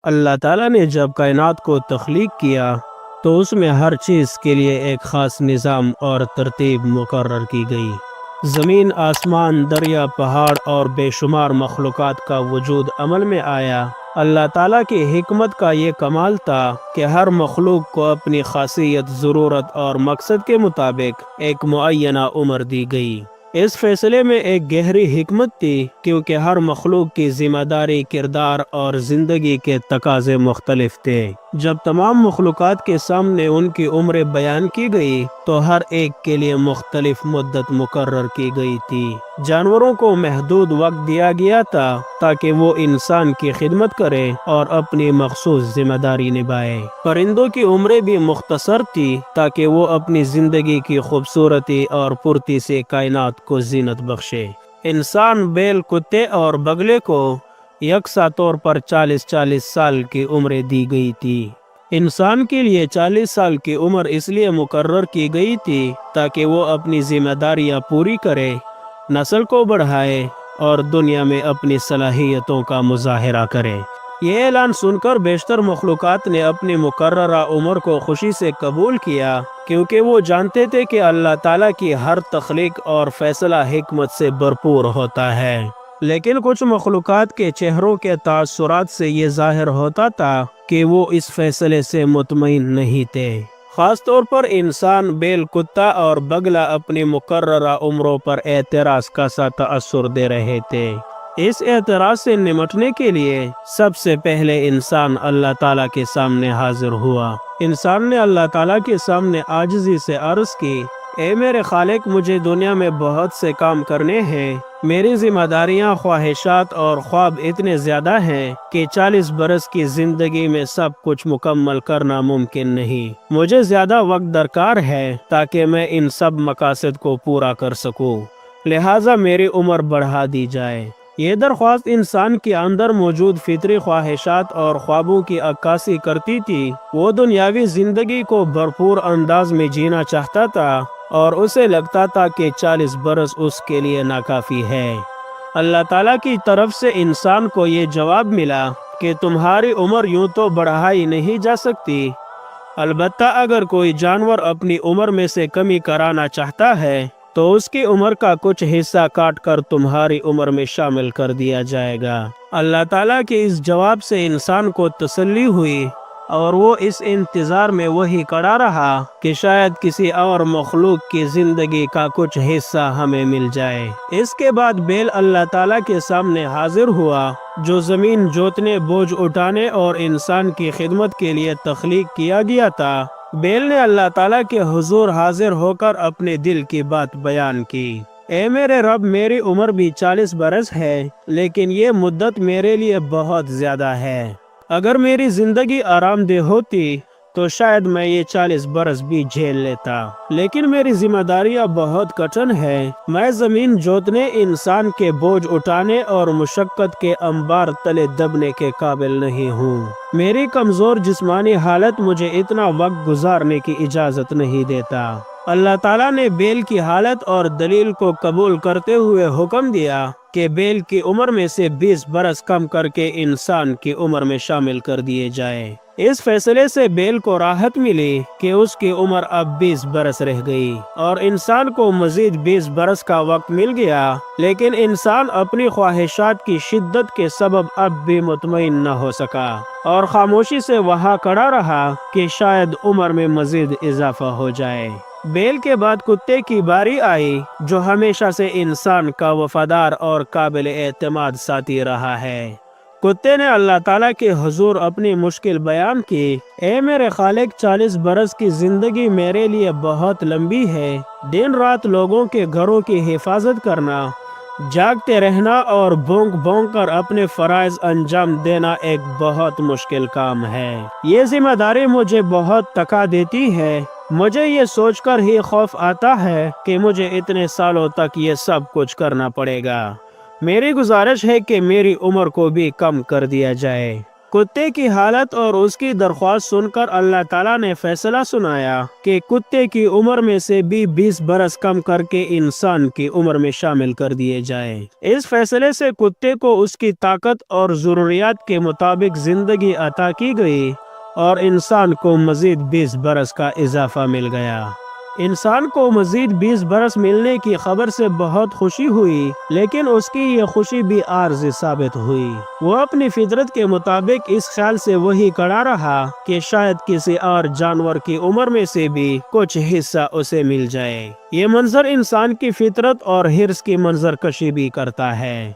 اللہ تعالیٰ نے جب کائنات کو تخلیق کیا تو اس میں ہر چیز کے لیے ایک خاص نظام اور ترتیب مقرر کی گئی۔ زمین، آسمان، دریا، پہاڑ اور بے شمار مخلوقات کا وجود عمل میں آیا۔ اللہ تعالیٰ کی حکمت کا یہ کمال تھا کہ ہر مخلوق کو اپنی خاصیت، ضرورت اور مقصد کے مطابق ایک معینہ عمر دی گئی۔ اس فیصلے میں ایک گہری حکمت تھی، کیونکہ ہر مخلوق کی ذمہ داری، کردار اور زندگی کے تقاضے مختلف تھے۔ جب تمام مخلوقات کے سامنے ان کی عمریں بیان کی گئی تو ہر ایک کے لیے مختلف مدت مقرر کی گئی تھی۔ جانوروں کو محدود وقت دیا گیا تھا تاکہ وہ انسان کی خدمت کرے اور اپنی مخصوص ذمہ داری نبھائے۔ پرندوں کی عمریں بھی مختصر تھی تاکہ وہ اپنی زندگی کی خوبصورتی اور پھرتی سے کائنات کو زینت بخشے۔ انسان، بیل، کتے اور بگلے کو یکساں طور پر 40 سال کی عمریں دی گئی تھی۔ انسان کے لیے 40 سال کی عمر اس لیے مقرر کی گئی تھی تاکہ وہ اپنی ذمہ داریاں پوری کرے، نسل کو بڑھائے اور دنیا میں اپنی صلاحیتوں کا مظاہرہ کرے۔ یہ اعلان سن کر بیشتر مخلوقات نے اپنی مقررہ عمر کو خوشی سے قبول کیا، کیونکہ وہ جانتے تھے کہ اللہ تعالیٰ کی ہر تخلیق اور فیصلہ حکمت سے بھرپور ہوتا ہے۔ لیکن کچھ مخلوقات کے چہروں کے تاثرات سے یہ ظاہر ہوتا تھا کہ وہ اس فیصلے سے مطمئن نہیں تھے۔ خاص طور پر انسان، بیل، کتا اور بگلا اپنی مقررہ عمروں پر اعتراض کا سا تاثر دے رہے تھے۔ اس اعتراض سے نمٹنے کے لیے سب سے پہلے انسان اللہ تعالیٰ کے سامنے حاضر ہوا۔ انسان نے اللہ تعالیٰ کے سامنے عاجزی سے عرض کی، اے میرے خالق، مجھے دنیا میں بہت سے کام کرنے ہیں۔ میری ذمہ داریاں، خواہشات اور خواب اتنے زیادہ ہیں کہ 40 برس کی زندگی میں سب کچھ مکمل کرنا ممکن نہیں۔ مجھے زیادہ وقت درکار ہے تاکہ میں ان سب مقاصد کو پورا کر سکوں، لہٰذا میری عمر بڑھا دی جائے۔ یہ درخواست انسان کے اندر موجود فطری خواہشات اور خوابوں کی عکاسی کرتی تھی۔ وہ دنیاوی زندگی کو بھرپور انداز میں جینا چاہتا تھا اور اسے لگتا تھا کہ 40 برس اس کے لیے ناکافی ہے۔ اللہ تعالیٰ کی طرف سے انسان کو یہ جواب ملا کہ تمہاری عمر یوں تو بڑھائی نہیں جا سکتی، البتہ اگر کوئی جانور اپنی عمر میں سے کمی کرانا چاہتا ہے تو اس کی عمر کا کچھ حصہ کاٹ کر تمہاری عمر میں شامل کر دیا جائے گا۔ اللہ تعالیٰ کے اس جواب سے انسان کو تسلی ہوئی اور وہ اس انتظار میں وہی کھڑا رہا کہ شاید کسی اور مخلوق کی زندگی کا کچھ حصہ ہمیں مل جائے۔ اس کے بعد بیل اللہ تعالیٰ کے سامنے حاضر ہوا، جو زمین جوتنے، بوجھ اٹھانے اور انسان کی خدمت کے لیے تخلیق کیا گیا تھا۔ بیل نے اللہ تعالیٰ کے حضور حاضر ہو کر اپنے دل کی بات بیان کی۔ اے میرے رب، میری عمر بھی 40 برس ہے، لیکن یہ مدت میرے لیے بہت زیادہ ہے۔ اگر میری زندگی آرام دہ ہوتی تو شاید میں یہ 40 برس بھی جھیل لیتا، لیکن میری ذمہ داریاں بہت کٹھن ہے۔ میں زمین جوتنے، انسان کے بوجھ اٹھانے اور مشقت کے انبار تلے دبنے کے قابل نہیں ہوں۔ میری کمزور جسمانی حالت مجھے اتنا وقت گزارنے کی اجازت نہیں دیتا۔ اللہ تعالیٰ نے بیل کی حالت اور دلیل کو قبول کرتے ہوئے حکم دیا کہ بیل کی عمر میں سے 20 برس کم کر کے انسان کی عمر میں شامل کر دیے جائے۔ اس فیصلے سے بیل کو راحت ملی کہ اس کی عمر اب 20 برس رہ گئی اور انسان کو مزید 20 برس کا وقت مل گیا، لیکن انسان اپنی خواہشات کی شدت کے سبب اب بھی مطمئن نہ ہو سکا اور خاموشی سے وہاں کھڑا رہا کہ شاید عمر میں مزید اضافہ ہو جائے۔ بیل کے بعد کتے کی باری آئی، جو ہمیشہ سے انسان کا وفادار اور قابل اعتماد ساتھی رہا ہے۔ کتے نے اللہ تعالیٰ کے حضور اپنی مشکل بیان کی، اے میرے خالق، 40 برس کی زندگی میرے لیے بہت لمبی ہے۔ دن رات لوگوں کے گھروں کی حفاظت کرنا، جاگتے رہنا اور بھونک بھونک کر اپنے فرائض انجام دینا ایک بہت مشکل کام ہے۔ یہ ذمہ داری مجھے بہت تھکا دیتی ہے۔ مجھے یہ سوچ کر ہی خوف آتا ہے کہ مجھے اتنے سالوں تک یہ سب کچھ کرنا پڑے گا۔ میری گزارش ہے کہ میری عمر کو بھی کم کر دیا جائے۔ کتے کی حالت اور اس کی درخواست سن کر اللہ تعالیٰ نے فیصلہ سنایا کہ کتے کی عمر میں سے بھی 20 برس کم کر کے انسان کی عمر میں شامل کر دیے جائے۔ اس فیصلے سے کتے کو اس کی طاقت اور ضروریات کے مطابق زندگی عطا کی گئی اور انسان کو مزید 20 برس کا اضافہ مل گیا۔ انسان کو مزید 20 برس ملنے کی خبر سے بہت خوشی ہوئی، لیکن اس کی یہ خوشی بھی عارضی ثابت ہوئی۔ وہ اپنی فطرت کے مطابق اس خیال سے وہی کڑا رہا کہ شاید کسی اور جانور کی عمر میں سے بھی کچھ حصہ اسے مل جائے۔ یہ منظر انسان کی فطرت اور حرص کی منظر کشی بھی کرتا ہے۔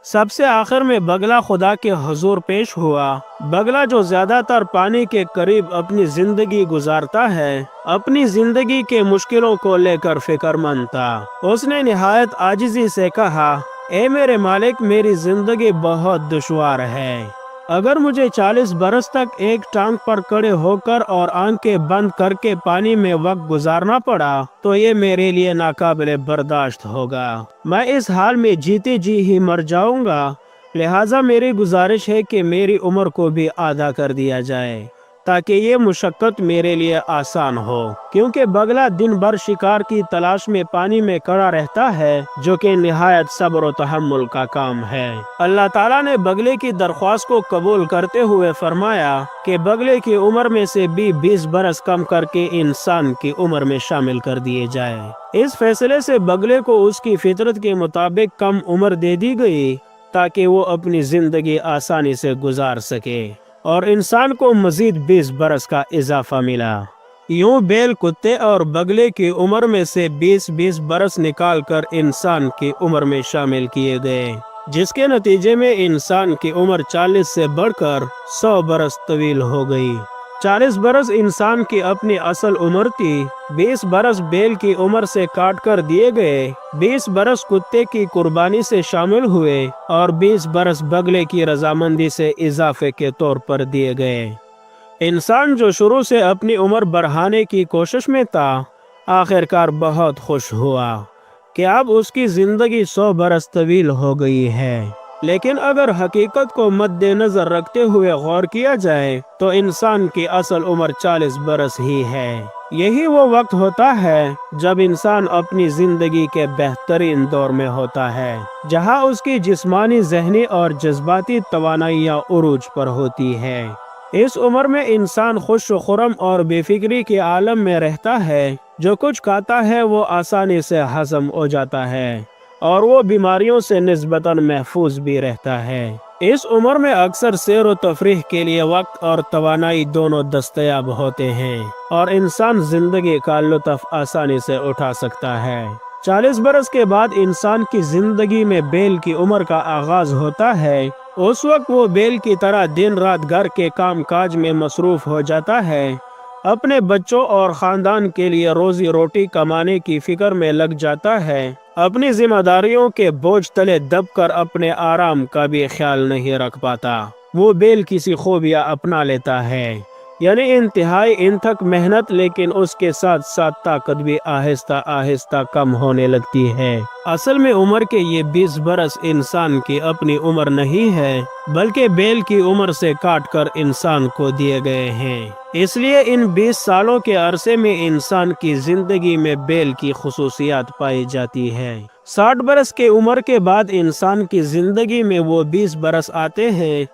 سب سے آخر میں بگلا خدا کے حضور پیش ہوا۔ بگلا جو زیادہ تر پانی کے قریب اپنی زندگی گزارتا ہے، اپنی زندگی کے مشکلوں کو لے کر فکر مند تھا۔ اس نے نہایت عاجزی سے کہا، اے میرے مالک، میری زندگی بہت دشوار ہے۔ اگر مجھے 40 برس تک ایک ٹانگ پر کھڑے ہو کر اور آنکھیں بند کر کے پانی میں وقت گزارنا پڑا تو یہ میرے لیے ناقابل برداشت ہوگا۔ میں اس حال میں جیتے جی ہی مر جاؤں گا، لہٰذا میری گزارش ہے کہ میری عمر کو بھی آدھا کر دیا جائے تاکہ یہ مشقت میرے لیے آسان ہو، کیونکہ بگلا دن بھر شکار کی تلاش میں پانی میں کھڑا رہتا ہے، جو کہ نہایت صبر و تحمل کا کام ہے۔ اللہ تعالیٰ نے بگلے کی درخواست کو قبول کرتے ہوئے فرمایا کہ بگلے کی عمر میں سے بھی 20 برس کم کر کے انسان کی عمر میں شامل کر دیے جائے۔ اس فیصلے سے بگلے کو اس کی فطرت کے مطابق کم عمر دے دی گئی تاکہ وہ اپنی زندگی آسانی سے گزار سکے، اور انسان کو مزید 20 برس کا اضافہ ملا۔ یوں بیل، کتے اور بگلے کی عمر میں سے 20 برس نکال کر انسان کی عمر میں شامل کیے گئے، جس کے نتیجے میں انسان کی عمر 40 سے بڑھ کر 100 برس طویل ہو گئی۔ 40 برس انسان کی اپنی اصل عمر تھی، 20 برس بیل کی عمر سے کاٹ کر دیے گئے، 20 برس کتے کی قربانی سے شامل ہوئے اور 20 برس بگلے کی رضامندی سے اضافے کے طور پر دیے گئے۔ انسان جو شروع سے اپنی عمر بڑھانے کی کوشش میں تھا، آخر کار بہت خوش ہوا کہ اب اس کی زندگی 100 برس طویل ہو گئی ہے۔ لیکن اگر حقیقت کو مد نظر رکھتے ہوئے غور کیا جائے تو انسان کی اصل عمر 40 برس ہی ہے۔ یہی وہ وقت ہوتا ہے جب انسان اپنی زندگی کے بہترین دور میں ہوتا ہے، جہاں اس کی جسمانی، ذہنی اور جذباتی توانائیاں عروج پر ہوتی ہے۔ اس عمر میں انسان خوش و خرم اور بے فکری کے عالم میں رہتا ہے۔ جو کچھ کھاتا ہے وہ آسانی سے ہضم ہو جاتا ہے اور وہ بیماریوں سے نسبتاً محفوظ بھی رہتا ہے۔ اس عمر میں اکثر سیر و تفریح کے لیے وقت اور توانائی دونوں دستیاب ہوتے ہیں اور انسان زندگی کا لطف آسانی سے اٹھا سکتا ہے۔ 40 برس کے بعد انسان کی زندگی میں بیل کی عمر کا آغاز ہوتا ہے۔ اس وقت وہ بیل کی طرح دن رات گھر کے کام کاج میں مصروف ہو جاتا ہے، اپنے بچوں اور خاندان کے لیے روزی روٹی کمانے کی فکر میں لگ جاتا ہے، اپنی ذمہ داریوں کے بوجھ تلے دب کر اپنے آرام کا بھی خیال نہیں رکھ پاتا۔ وہ بیل کسی خوبیاں اپنا لیتا ہے، یعنی انتہائی انتھک محنت، لیکن اس کے ساتھ ساتھ طاقت بھی آہستہ آہستہ کم ہونے لگتی ہے۔ اصل میں عمر کے یہ 20 برس انسان کی اپنی عمر نہیں ہے، بلکہ بیل کی عمر سے کاٹ کر انسان کو دیے گئے ہیں۔ اس لیے ان 20 سالوں کے عرصے میں انسان کی زندگی میں بیل کی خصوصیات پائی جاتی ہے۔ 60 برس کی عمر کے بعد انسان کی زندگی میں وہ 20 برس آتے ہیں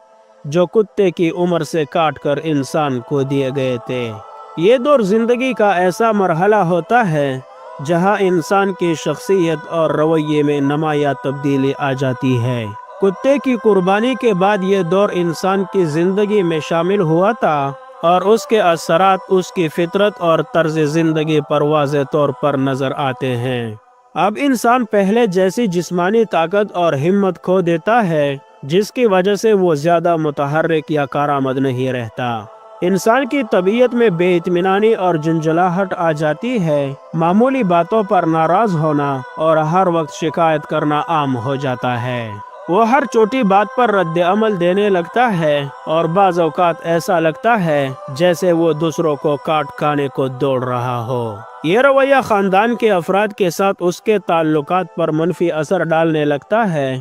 جو کتے کی عمر سے کاٹ کر انسان کو دیے گئے تھے۔ یہ دور زندگی کا ایسا مرحلہ ہوتا ہے جہاں انسان کی شخصیت اور رویے میں نمایاں تبدیلی آ جاتی ہے۔ کتے کی قربانی کے بعد یہ دور انسان کی زندگی میں شامل ہوا تھا اور اس کے اثرات اس کی فطرت اور طرز زندگی پر واضح طور پر نظر آتے ہیں۔ اب انسان پہلے جیسی جسمانی طاقت اور ہمت کھو دیتا ہے، جس کی وجہ سے وہ زیادہ متحرک یا کارآمد نہیں رہتا۔ انسان کی طبیعت میں بے اطمینانی اور جھنجھلاہٹ آ جاتی ہے، معمولی باتوں پر ناراض ہونا اور ہر وقت شکایت کرنا عام ہو جاتا ہے۔ وہ ہر چھوٹی بات پر رد عمل دینے لگتا ہے اور بعض اوقات ایسا لگتا ہے جیسے وہ دوسروں کو کاٹ کھانے کو دوڑ رہا ہو۔ یہ رویہ خاندان کے افراد کے ساتھ اس کے تعلقات پر منفی اثر ڈالنے لگتا ہے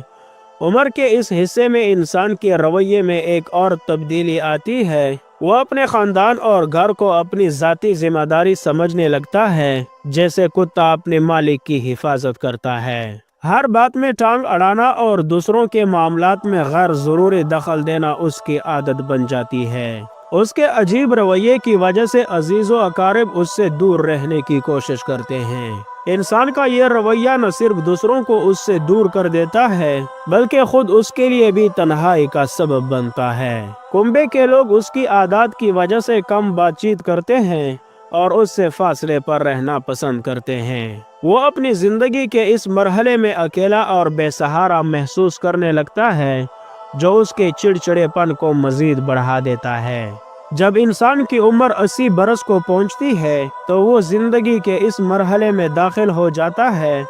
عمر کے اس حصے میں انسان کے رویے میں ایک اور تبدیلی آتی ہے۔ وہ اپنے خاندان اور گھر کو اپنی ذاتی ذمہ داری سمجھنے لگتا ہے، جیسے کتا اپنے مالک کی حفاظت کرتا ہے۔ ہر بات میں ٹانگ اڑانا اور دوسروں کے معاملات میں غیر ضروری دخل دینا اس کی عادت بن جاتی ہے۔ اس کے عجیب رویے کی وجہ سے عزیز و اقارب اس سے دور رہنے کی کوشش کرتے ہیں۔ انسان کا یہ رویہ نہ صرف دوسروں کو اس سے دور کر دیتا ہے بلکہ خود اس کے لیے بھی تنہائی کا سبب بنتا ہے۔ کنبے کے لوگ اس کی عادات کی وجہ سے کم بات چیت کرتے ہیں اور اس سے فاصلے پر رہنا پسند کرتے ہیں۔ وہ اپنی زندگی کے اس مرحلے میں اکیلا اور بے سہارا محسوس کرنے لگتا ہے، جو اس کے چڑچڑے پن کو مزید بڑھا دیتا ہے۔ جب انسان کی عمر 80 برس کو پہنچتی ہے تو وہ زندگی کے اس مرحلے میں داخل ہو جاتا ہے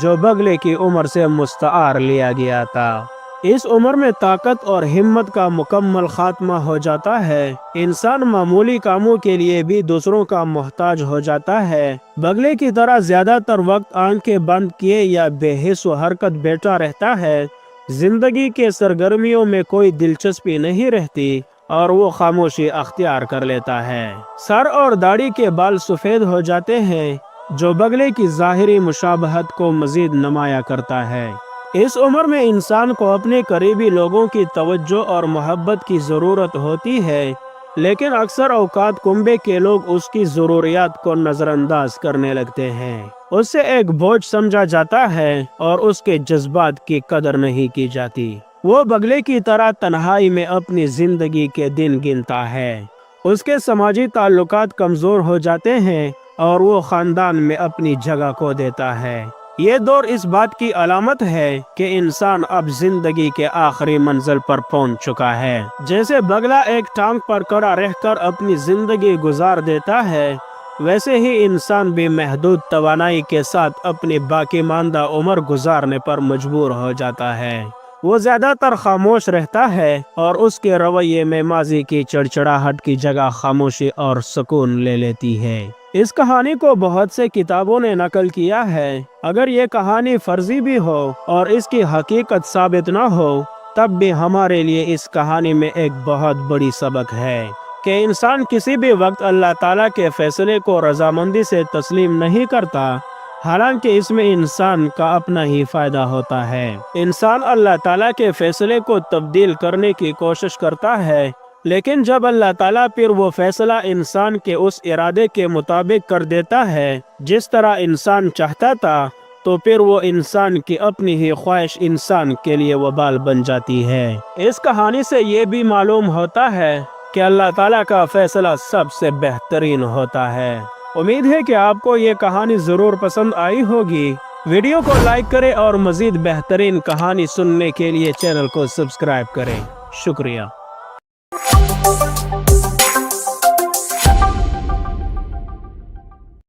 جو بگلے کی عمر سے مستعار لیا گیا تھا۔ اس عمر میں طاقت اور ہمت کا مکمل خاتمہ ہو جاتا ہے۔ انسان معمولی کاموں کے لیے بھی دوسروں کا محتاج ہو جاتا ہے۔ بگلے کی طرح زیادہ تر وقت آنکھیں بند کیے یا بے حس و حرکت بیٹھا رہتا ہے۔ زندگی کے سرگرمیوں میں کوئی دلچسپی نہیں رہتی اور وہ خاموشی اختیار کر لیتا ہے۔ سر اور داڑھی کے بال سفید ہو جاتے ہیں، جو بگلے کی ظاہری مشابہت کو مزید نمایاں کرتا ہے۔ اس عمر میں انسان کو اپنے قریبی لوگوں کی توجہ اور محبت کی ضرورت ہوتی ہے، لیکن اکثر اوقات کنبے کے لوگ اس کی ضروریات کو نظر انداز کرنے لگتے ہیں۔ اس سے ایک بوجھ سمجھا جاتا ہے اور اس کے جذبات کی قدر نہیں کی جاتی۔ وہ بگلے کی طرح تنہائی میں اپنی زندگی کے دن گنتا ہے۔ اس کے سماجی تعلقات کمزور ہو جاتے ہیں اور وہ خاندان میں اپنی جگہ کھو دیتا ہے۔ یہ دور اس بات کی علامت ہے کہ انسان اب زندگی کے آخری منزل پر پہنچ چکا ہے۔ جیسے بگلا ایک ٹانگ پر کھڑا رہ کر اپنی زندگی گزار دیتا ہے، ویسے ہی انسان بھی محدود توانائی کے ساتھ اپنی باقی ماندہ عمر گزارنے پر مجبور ہو جاتا ہے۔ وہ زیادہ تر خاموش رہتا ہے اور اس کے رویے میں ماضی کی چڑچڑاہٹ کی جگہ خاموشی اور سکون لے لیتی ہے۔ اس کہانی کو بہت سے کتابوں نے نقل کیا ہے۔ اگر یہ کہانی فرضی بھی ہو اور اس کی حقیقت ثابت نہ ہو، تب بھی ہمارے لیے اس کہانی میں ایک بہت بڑی سبق ہے کہ انسان کسی بھی وقت اللہ تعالیٰ کے فیصلے کو رضامندی سے تسلیم نہیں کرتا، حالانکہ اس میں انسان کا اپنا ہی فائدہ ہوتا ہے۔ انسان اللہ تعالیٰ کے فیصلے کو تبدیل کرنے کی کوشش کرتا ہے، لیکن جب اللہ تعالیٰ پھر وہ فیصلہ انسان کے اس ارادے کے مطابق کر دیتا ہے جس طرح انسان چاہتا تھا، تو پھر وہ انسان کی اپنی ہی خواہش انسان کے لیے وبال بن جاتی ہے۔ اس کہانی سے یہ بھی معلوم ہوتا ہے کہ اللہ تعالیٰ کا فیصلہ سب سے بہترین ہوتا ہے۔ امید ہے کہ آپ کو یہ کہانی ضرور پسند آئی ہوگی۔ ویڈیو کو لائک کریں اور مزید بہترین کہانی سننے کے لیے چینل کو سبسکرائب کریں۔ شکریہ۔